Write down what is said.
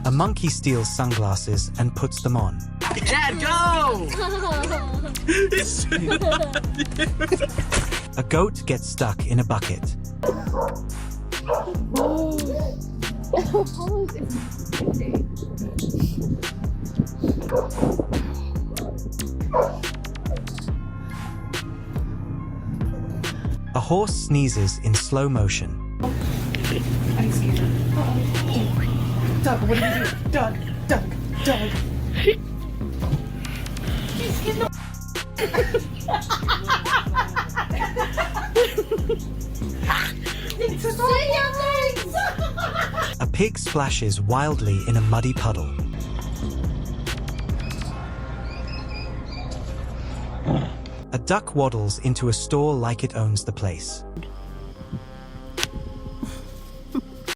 A monkey steals sunglasses and puts them on. Dad, go! A goat gets stuck in a bucket. A horse sneezes in slow motion. I'm scared. Doug, what did you do? Doug. A pig splashes wildly in a muddy puddle. A duck waddles into a store like it owns the place.